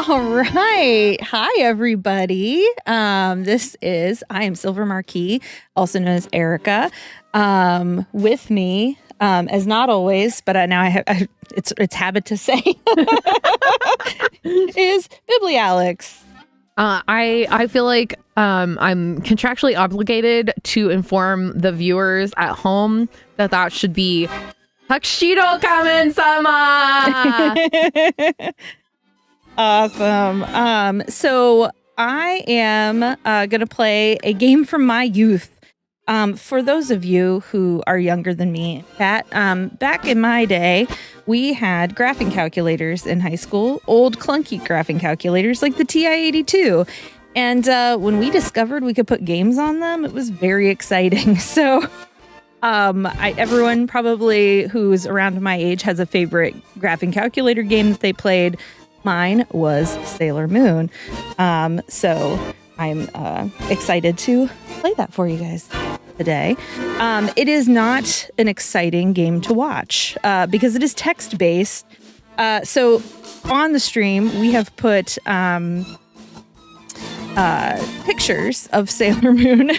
All right. Hi, everybody. I am silvermarquis, also known as Erica. With me, as not always, but now it's habit to say, is biblialex. I feel like I'm contractually obligated to inform the viewers at home that should be Hakshiro Kamen-sama. Awesome. So I am going to play a game from my youth. For those of you who are younger than me, back in my day, we had graphing calculators in high school, old clunky graphing calculators like the TI-82. And when we discovered we could put games on them, it was very exciting. So everyone probably who's around my age has a favorite graphing calculator game that they played. Mine was Sailor Moon. So I'm excited to play that for you guys today. It is not an exciting game to watch because it is text-based. So on the stream, we have put pictures of Sailor Moon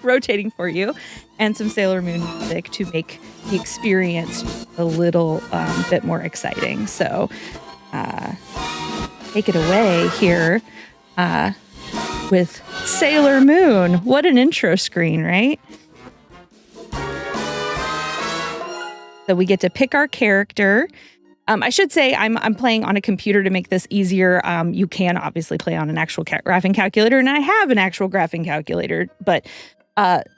rotating for you and some Sailor Moon music to make the experience a little bit more exciting. So take it away here with Sailor Moon. What an intro screen, right? So we get to pick our character. I should say I'm playing on a computer to make this easier. You can obviously play on an actual graphing calculator, and I have an actual graphing calculator, but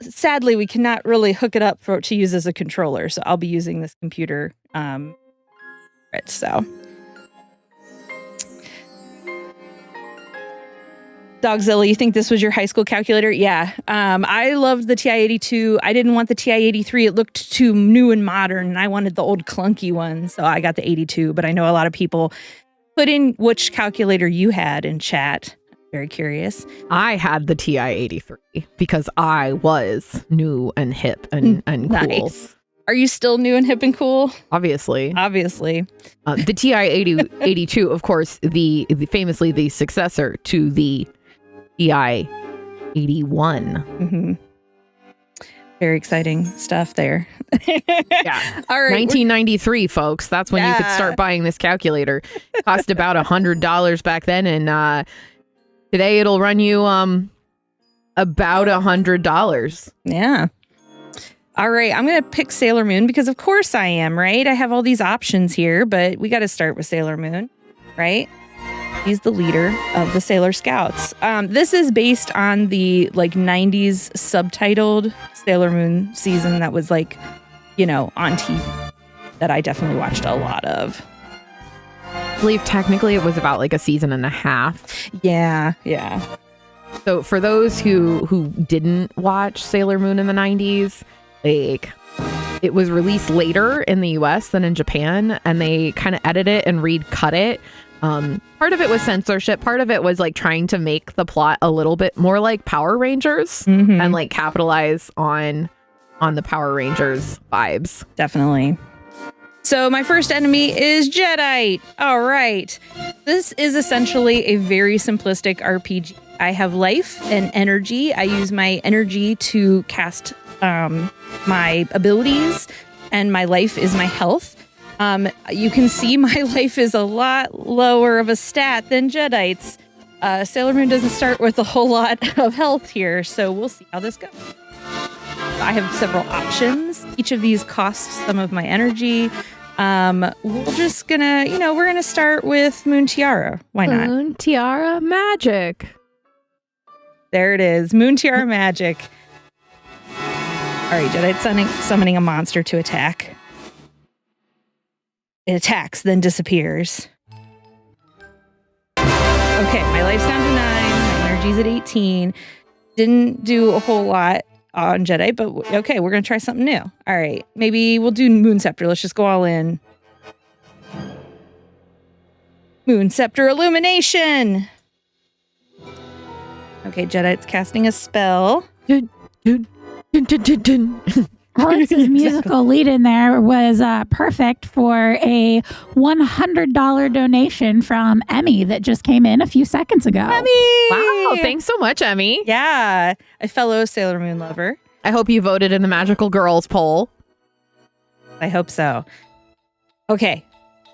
sadly we cannot really hook it up to use as a controller. So I'll be using this computer. So. Dogzilla, you think this was your high school calculator? Yeah. I loved the TI-82. I didn't want the TI-83. It looked too new and modern, and I wanted the old clunky one, so I got the 82. But I know a lot of people put in which calculator you had in chat. Very curious. I had the TI-83 because I was new and hip and cool. Nice. Are you still new and hip and cool? Obviously. The TI-82, of course, the famously the successor to the TI-81. Mm-hmm. Very exciting stuff there. Yeah. All right. 1993, folks. That's when you could start buying this calculator. Cost about $100 back then, and today it'll run you about $100. Yeah. All right, I'm going to pick Sailor Moon because of course I am, right? I have all these options here, but we got to start with Sailor Moon, right? He's the leader of the Sailor Scouts. This is based on the 90s subtitled Sailor Moon season that was on TV that I definitely watched a lot of. I believe technically it was about a season and a half. Yeah. So for those who didn't watch Sailor Moon in the 90s, it was released later in the US than in Japan, and they kind of edit it and recut it. Part of it was censorship. Part of it was trying to make the plot a little bit more like Power Rangers and capitalize on the Power Rangers vibes. Definitely. So my first enemy is Jedi. All right. This is essentially a very simplistic RPG. I have life and energy. I use my energy to cast my abilities, and my life is my health. You can see my life is a lot lower of a stat than Jedi's. Sailor Moon doesn't start with a whole lot of health here, so we'll see how this goes. I have several options. Each of these costs some of my energy. We're just gonna, we're gonna start with Moon Tiara. Why not? Moon Tiara magic. There it is. Moon Tiara magic. All right, Jedi summoning a monster to attack. It attacks, then disappears. Okay, my life's down to 9. My energy's at 18. Didn't do a whole lot on Jedi, but okay, we're going to try something new. All right, maybe we'll do Moon Scepter. Let's just go all in. Moon Scepter Illumination! Okay, Jedi, it's casting a spell. Dun, dun, dun, dun, dun, dun. Alex's musical lead in there was perfect for a $100 donation from Emmy that just came in a few seconds ago. Emmy! Wow, thanks so much, Emmy. Yeah, a fellow Sailor Moon lover. I hope you voted in the Magical Girls poll. I hope so. Okay.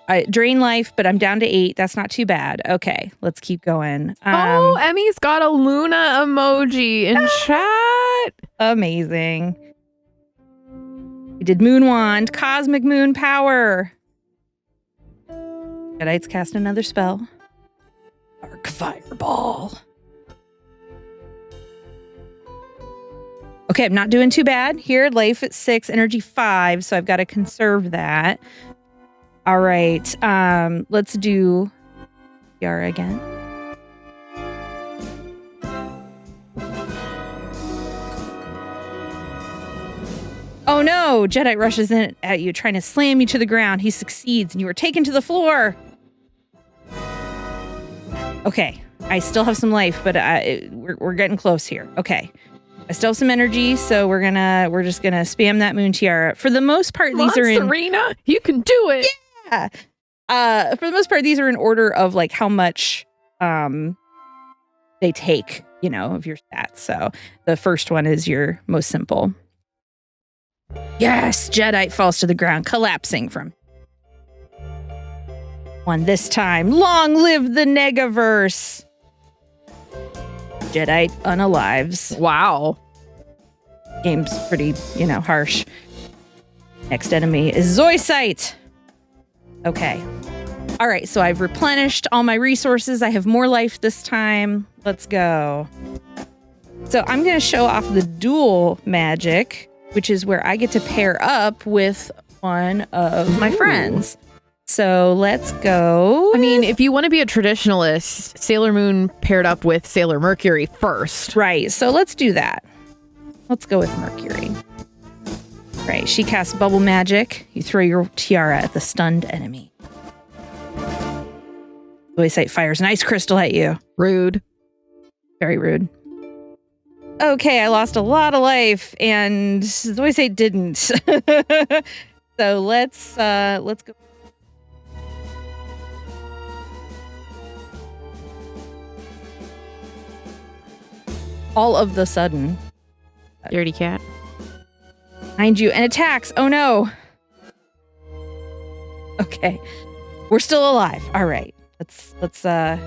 I drain life, but I'm down to 8. That's not too bad. Okay, let's keep going. Emmy's got a Luna emoji in chat. Amazing. We did Moon Wand, Cosmic Moon Power. Jedites cast another spell. Dark Fireball. Okay, I'm not doing too bad here. Life at 6, energy 5, so I've got to conserve that. All right, let's do Yara again. Oh no, Jedi rushes in at you, trying to slam you to the ground. He succeeds, and you are taken to the floor. Okay, I still have some life, but we're getting close here. Okay. I still have some energy, so we're just gonna spam that moon tiara. For the most part, these are in Serena, you can do it. Yeah. For the most part, these are in order of like how much they take, of your stats. So the first one is your most simple. Yes, Jedi falls to the ground, collapsing from one this time. Long live the Negaverse. Jedi unalives. Wow. Game's pretty, harsh. Next enemy is Zoisite. Okay. All right, so I've replenished all my resources. I have more life this time. Let's go. So I'm going to show off the dual magic, which is where I get to pair up with one of my friends. So let's go. I mean, if you want to be a traditionalist, Sailor Moon paired up with Sailor Mercury first. Right, so let's do that. Let's go with Mercury. Right, she casts bubble magic. You throw your tiara at the stunned enemy. Zoisite fires an ice crystal at you. Rude. Very rude. Okay, I lost a lot of life, and Zoisite didn't. So let's go. All of the sudden, Dirty cat. behind you and attacks. Oh no. Okay. We're still alive. All right. Let's try.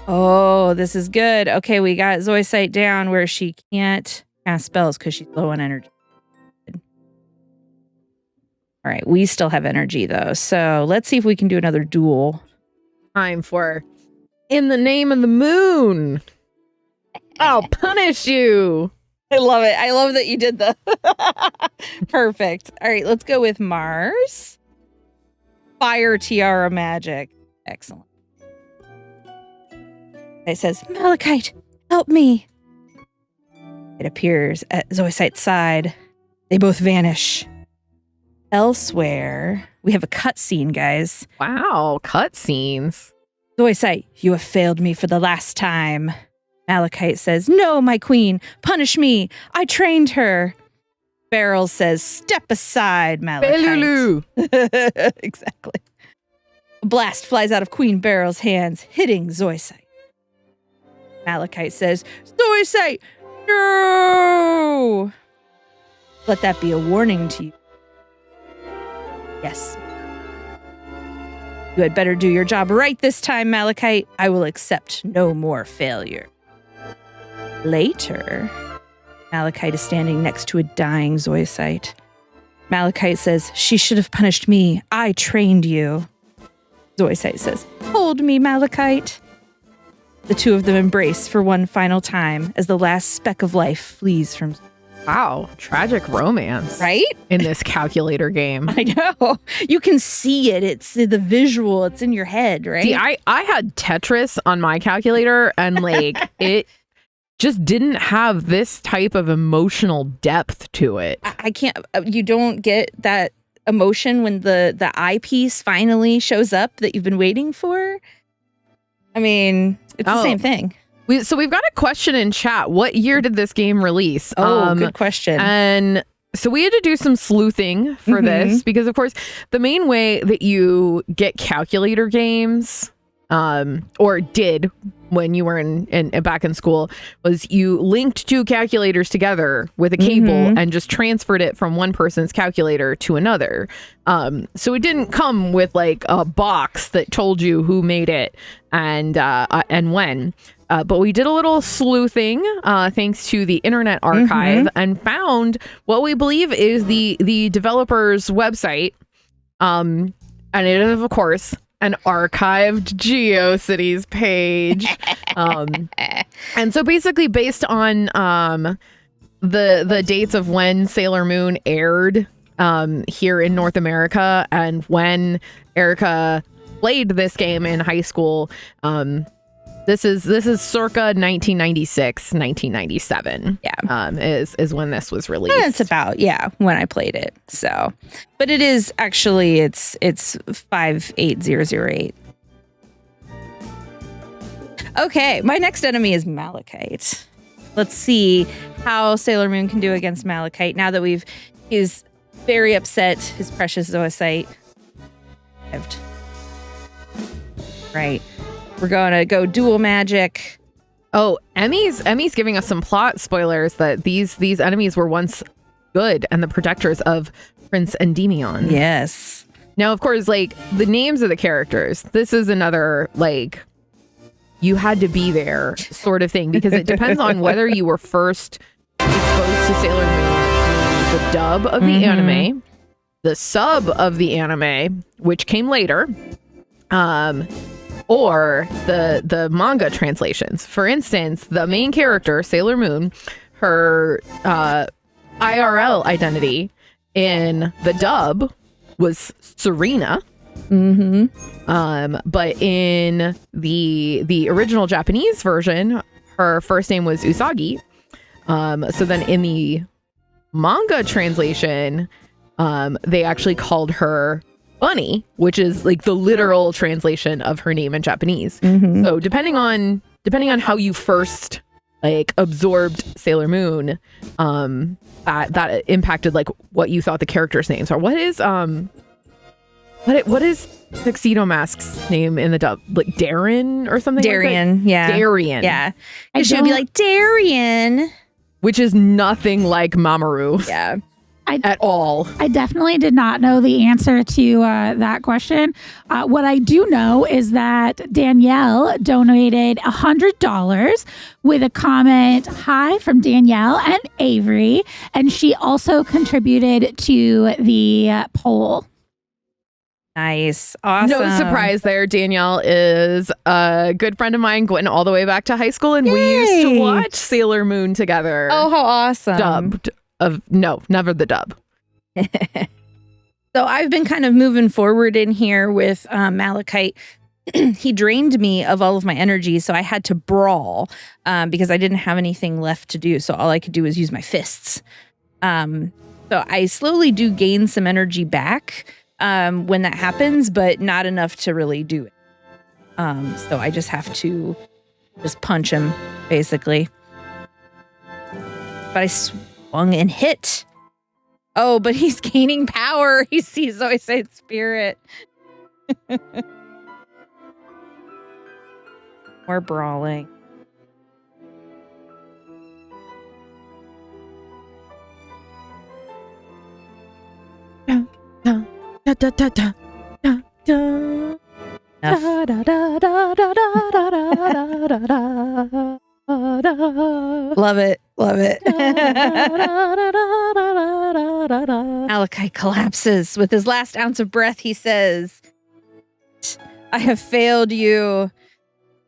Oh, this is good. Okay, we got Zoisite down where she can't cast spells because she's low on energy. All right, we still have energy though. So let's see if we can do another duel. Time for In the Name of the Moon. I'll punish you. I love it. I love that you did the perfect. All right, let's go with Mars. Fire tiara magic. Excellent. It says, Malachite, help me. It appears at Zoisite's side. They both vanish. Elsewhere, we have a cutscene, guys. Wow, cutscenes. Zoisite, you have failed me for the last time. Malachite says, no, my queen, punish me. I trained her. Beryl says, step aside, Malachite. Belulu. Exactly. A blast flies out of Queen Beryl's hands, hitting Zoisite. Malachite says, Zoisite, no! Let that be a warning to you. Yes. You had better do your job right this time, Malachite. I will accept no more failure. Later, Malachite is standing next to a dying Zoisite. Malachite says, she should have punished me. I trained you. Zoisite says, hold me, Malachite. The two of them embrace for one final time as the last speck of life flees from... Wow, tragic romance. Right? In this calculator game. I know. You can see it. It's the visual. It's in your head, right? See, I had Tetris on my calculator and like it just didn't have this type of emotional depth to it. I can't... You don't get that emotion when the eyepiece finally shows up that you've been waiting for? I mean... It's the same thing. So we've got a question in chat. What year did this game release? Good question. And so we had to do some sleuthing for this because, of course, the main way that you get calculator games, or did when you were back in school, was you linked two calculators together with a cable and just transferred it from one person's calculator to another. So it didn't come with like a box that told you who made it and when. But we did a little sleuthing thanks to the Internet Archive and found what we believe is the developer's website. And it is, of course, an archived GeoCities page. And so basically based on the dates of when Sailor Moon aired here in North America and when Erica played this game in high school, this is circa 1996, 1997. Yeah. Is when this was released. And it's about, when I played it. So, but it is actually, it's 58008. Okay, my next enemy is Malachite. Let's see how Sailor Moon can do against Malachite now that he's very upset his precious zoisite lived. Right. We're going to go dual magic. Oh, Emmy's giving us some plot spoilers that these enemies were once good and the protectors of Prince Endymion. Yes. Now, of course, like the names of the characters, this is another like you had to be there sort of thing because it depends on whether you were first exposed to Sailor Moon through the dub of the anime, the sub of the anime, which came later, or the manga translations. For instance, the main character, Sailor Moon, her IRL identity in the dub was Serena. But in the original Japanese version, her first name was Usagi. So then in the manga translation, they actually called her Bunny, which is like the literal translation of her name in Japanese. So depending on how you first like absorbed Sailor Moon, that impacted like what you thought the characters' names are. What is Tuxedo Mask's name in the dub? Like Darren or something? Darian, like yeah. Darian. Yeah. It should be like Darian. Which is nothing like Mamoru. Yeah. At all. I definitely did not know the answer to that question. What I do know is that Danielle donated $100 with a comment, "Hi" from Danielle and Avery. And she also contributed to the poll. Nice. Awesome. No surprise there. Danielle is a good friend of mine going all the way back to high school. And we used to watch Sailor Moon together. Oh, how awesome. Dubbed. No, never the dub. So I've been kind of moving forward in here with Malachite. He drained me of all of my energy, so I had to brawl because I didn't have anything left to do. So all I could do was use my fists. So I slowly do gain some energy back when that happens, but not enough to really do it. So I just have to just punch him, basically. But I swung and hit. Oh, but he's gaining power. He sees Zoisite Spirit. More brawling. Love it. Love it. Malachite collapses. With his last ounce of breath, he says, "I have failed you."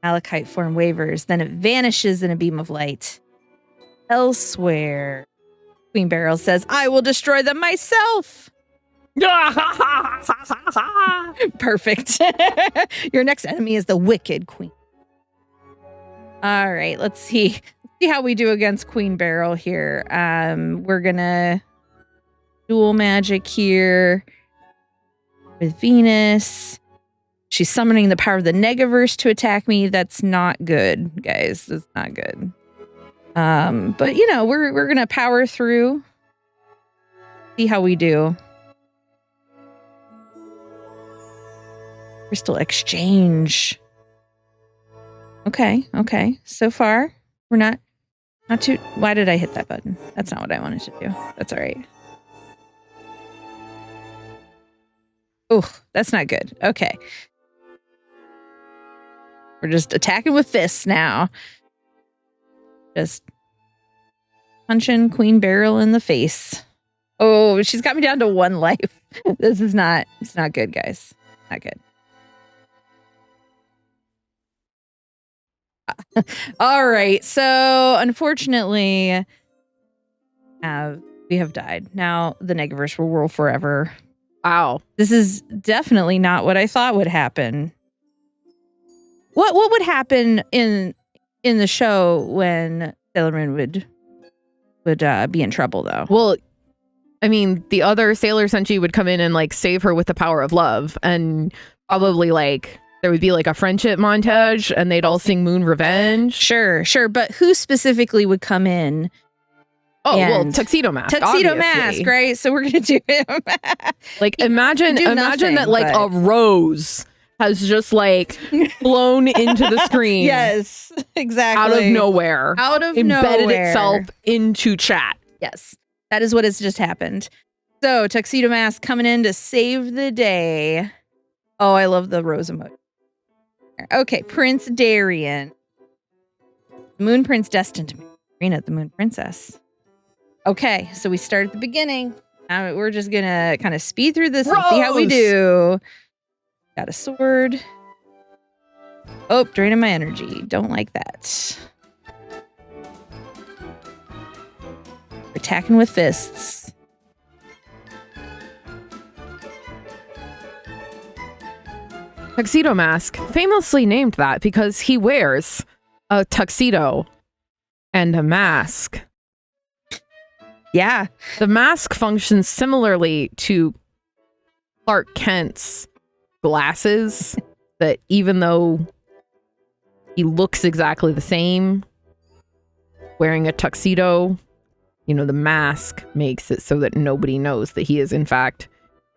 Malachite form wavers, then it vanishes in a beam of light. Elsewhere, Queen Beryl says, "I will destroy them myself." Perfect. Your next enemy is the Wicked Queen. All right, let's see how we do against Queen Beryl here. We're gonna dual magic here with Venus. She's summoning the power of the Negaverse to attack me. That's not good, guys. That's not good. But you know, we're gonna power through. See how we do. Crystal exchange. Okay. So far, we're not too. Why did I hit that button? That's not what I wanted to do. That's all right. Oh, that's not good. Okay. We're just attacking with fists now. Just punching Queen Beryl in the face. Oh, she's got me down to 1 life. This is not, it's not good, guys. Not good. All right. So, unfortunately, we have died. Now, the Negaverse will rule forever. Wow. This is definitely not what I thought would happen. What would happen in the show when Sailor Moon would be in trouble, though? Well, I mean, the other Sailor Senshi would come in and like save her with the power of love, and probably like there would be like a friendship montage, and they'd all sing Moon Revenge. Sure. But who specifically would come in? Oh, well, Tuxedo Mask. Tuxedo obviously. Mask, right? So we're gonna do him. Like imagine nothing, that like but... a rose has just like flown into the screen. Yes, exactly. Out of nowhere. Embedded nowhere. itself into chat. Yes, that is what has just happened. So Tuxedo Mask coming in to save the day. Oh, I love the rose emoji. Okay, Prince Darien. Moon Prince destined to marry Rena, the Moon Princess. Okay, so we start at the beginning. We're just gonna kind of speed through this and see how we do. Got a sword. Oh, draining my energy. Don't like that. Attacking with fists. Tuxedo Mask, famously named that because he wears a tuxedo and a mask. Yeah. The mask functions similarly to Clark Kent's glasses, that even though he looks exactly the same, wearing a tuxedo, you know, the mask makes it so that nobody knows that he is in fact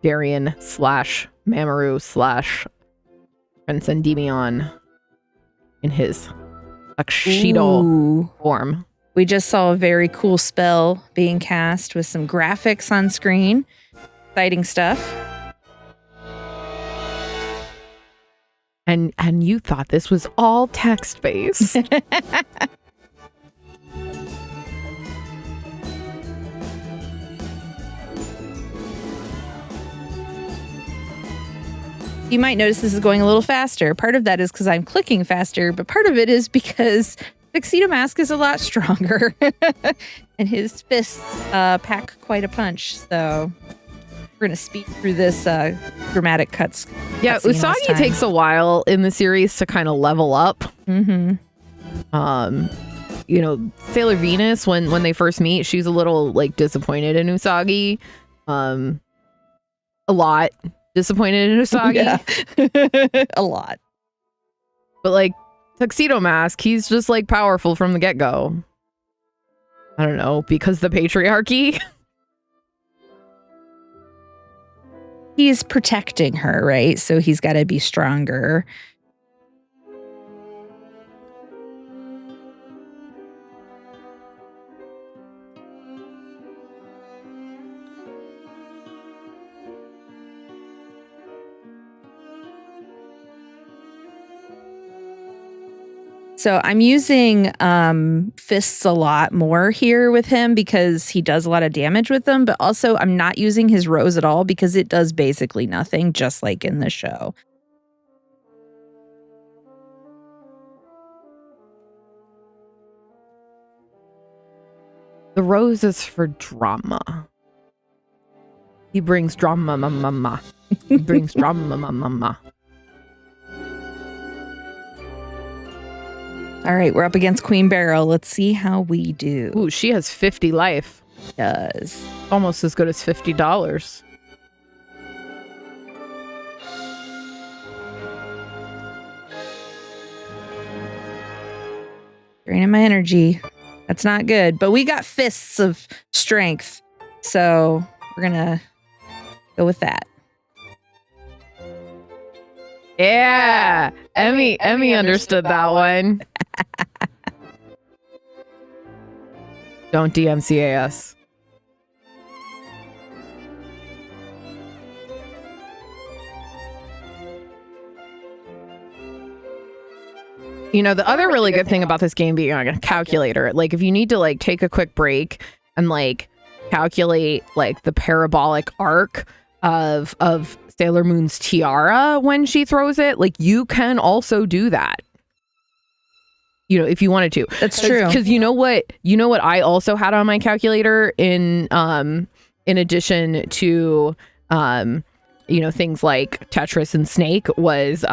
Darien / Mamoru / Prince Endymion in his tuxedo form. We just saw a very cool spell being cast with some graphics on screen. Exciting stuff. And you thought this was all text-based. You might notice this is going a little faster. Part of that is because I'm clicking faster, but part of it is because Tuxedo Mask is a lot stronger. And his fists pack quite a punch. So we're going to speed through this dramatic cuts. Yeah, Usagi takes a while in the series to kind of level up. Mm-hmm. You know, Sailor Venus, when they first meet, she's a little like disappointed in Usagi. A lot disappointed in Usagi. Yeah. A lot. But like Tuxedo Mask, he's just like powerful from the get-go. I don't know, because the patriarchy. He's protecting her, right? So he's got to be stronger. So I'm using fists a lot more here with him because he does a lot of damage with them. But also I'm not using his rose at all because it does basically nothing, just like in the show. The rose is for drama. He brings drama, mama. He brings drama, mama. All right, we're up against Queen Beryl. Let's see how we do. Ooh, she has 50 life. Does. Almost as good as $50. Draining my energy. That's not good. But we got fists of strength. So we're going to go with that. Yeah. Emmy understood that one. Don't DMCA us. You know, the other really good thing about this game being on a calculator, like if you need to like take a quick break and like calculate like the parabolic arc of Sailor Moon's tiara when she throws it, like you can also do that. You know, if you wanted to. That's true. Because you know what I also had on my calculator in addition to you know, things like Tetris and Snake was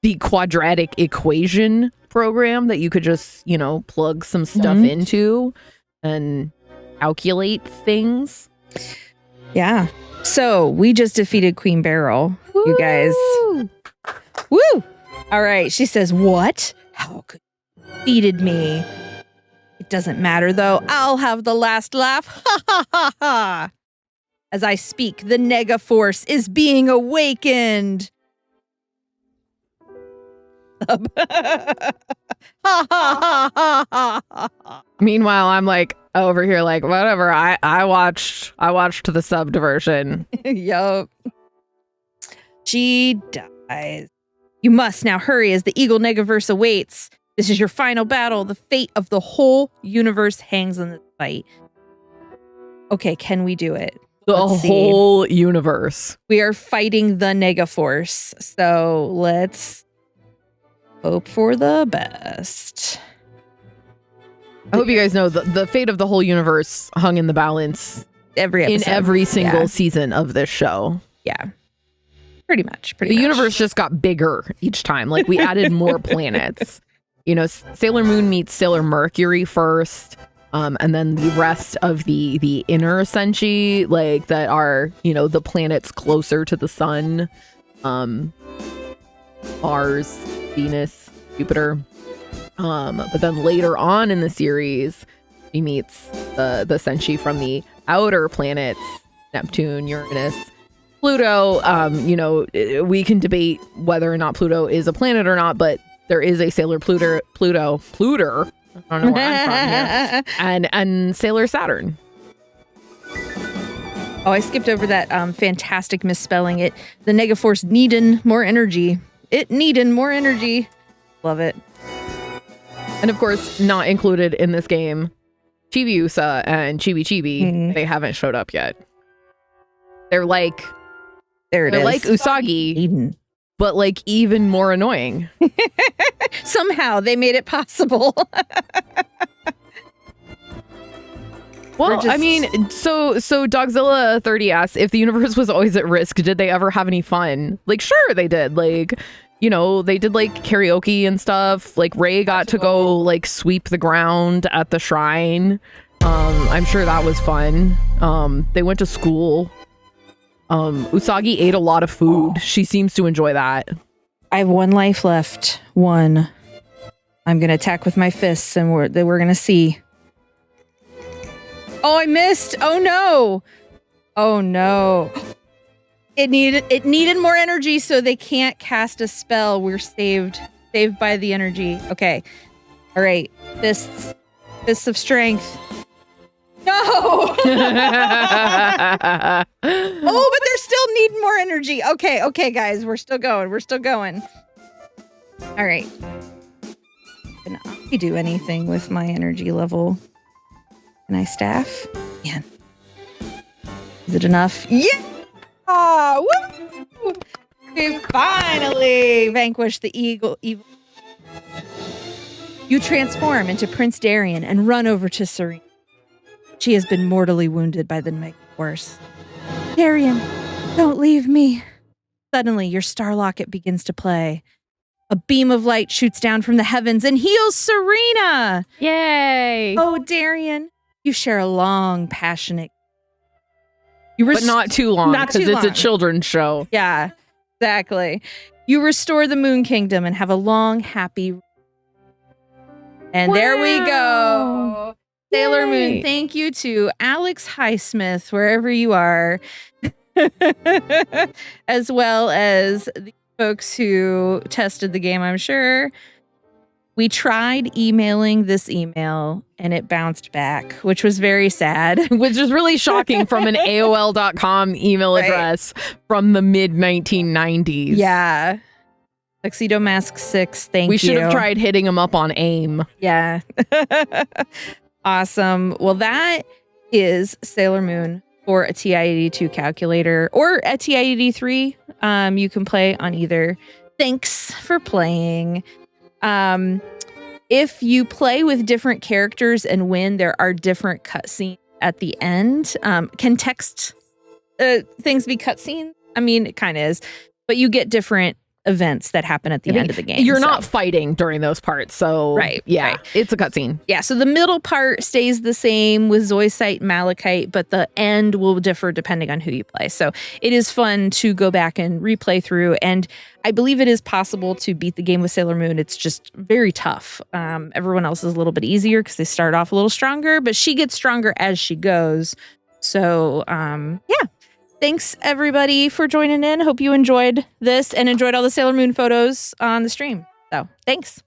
the quadratic equation program that you could just, you know, plug some stuff into and calculate things. Yeah. So we just defeated Queen Beryl, you guys. Woo! All right. She says, what? How could you defeated me? It doesn't matter, though. I'll have the last laugh. Ha ha ha ha. As I speak, the Nega Force is being awakened. Meanwhile, I'm like over here like whatever. I watched the subbed version. Yup. She dies. You must now hurry as the Eagle Negaverse awaits. This is your final battle. The fate of the whole universe hangs on this fight. Okay, can we do it? The whole universe. We are fighting the Nega Force. So let's hope for the best. I hope you guys know the fate of the whole universe hung in the balance every episode. In every single season of this show. Yeah. Pretty much. The universe just got bigger each time. Like we added more planets. You know, Sailor Moon meets Sailor Mercury first. And then the rest of the inner Senshi, like that are, you know, the planets closer to the sun. Mars, Venus, Jupiter. But then later on in the series, he meets the Senshi from the outer planets, Neptune, Uranus, Pluto. You know, we can debate whether or not Pluto is a planet or not, but there is a Sailor Pluto. I don't know where I'm from here. And Sailor Saturn. Oh, I skipped over that fantastic misspelling. It the Negaforce needin' more energy. It needin' more energy. Love it. And of course, not included in this game, Chibiusa and Chibi. They haven't showed up yet. They're like they're like Usagi. Eden. But like even more annoying. Somehow they made it possible. Well, I mean, so Dogzilla 30 asks, if the universe was always at risk, did they ever have any fun? Like, sure they did. Like, you know, they did like karaoke and stuff. Like Ray got to go like sweep the ground at the shrine. I'm sure that was fun. They went to school. Usagi ate a lot of food. She seems to enjoy that. I have one life left. One. I'm gonna attack with my fists, and we're gonna see. Oh, I missed. Oh no. Oh no. It needed more energy, so they can't cast a spell. We're saved by the energy. Okay. All right. Fists of strength. No. Oh, but they're still needing more energy. Okay, guys, we're still going. All right. Can I do anything with my energy level? Can I staff? Man. Is it enough? Yeah. Woo! We finally vanquished the evil. You transform into Prince Darien and run over to Serena. She has been mortally wounded by the Megaforce. Darien, don't leave me. Suddenly, your star locket begins to play. A beam of light shoots down from the heavens and heals Serena. Yay! Oh, Darien, you share a long, passionate. But not too long, because it's a children's show. Yeah, exactly. You restore the Moon Kingdom and have a long, happy. And there we go. Wow. Sailor Moon. Yay. Thank you to Alex Highsmith, wherever you are, as well as the folks who tested the game, I'm sure. We tried emailing this email and it bounced back, which was very sad. Which is really shocking from an AOL.com email Right. address from the mid 1990s. Yeah. Tuxedo Mask 6, thank you. We should have tried hitting him up on AIM. Yeah. Awesome. Well, that is Sailor Moon for a TI-82 calculator or a TI-83. You can play on either. Thanks for playing. If you play with different characters and win, there are different cutscenes at the end. Can text things be cutscenes? I mean, it kind of is, but you get different events that happen at the end of the game. You're not fighting during those parts. So, Right, yeah, right. it's a cutscene. Yeah, so the middle part stays the same with Zoisite and Malachite, but the end will differ depending on who you play. So it is fun to go back and replay through, and I believe it is possible to beat the game with Sailor Moon. It's just very tough. Everyone else is a little bit easier because they start off a little stronger, but she gets stronger as she goes. So, yeah. Thanks, everybody, for joining in. Hope you enjoyed this and enjoyed all the Sailor Moon photos on the stream. So, thanks.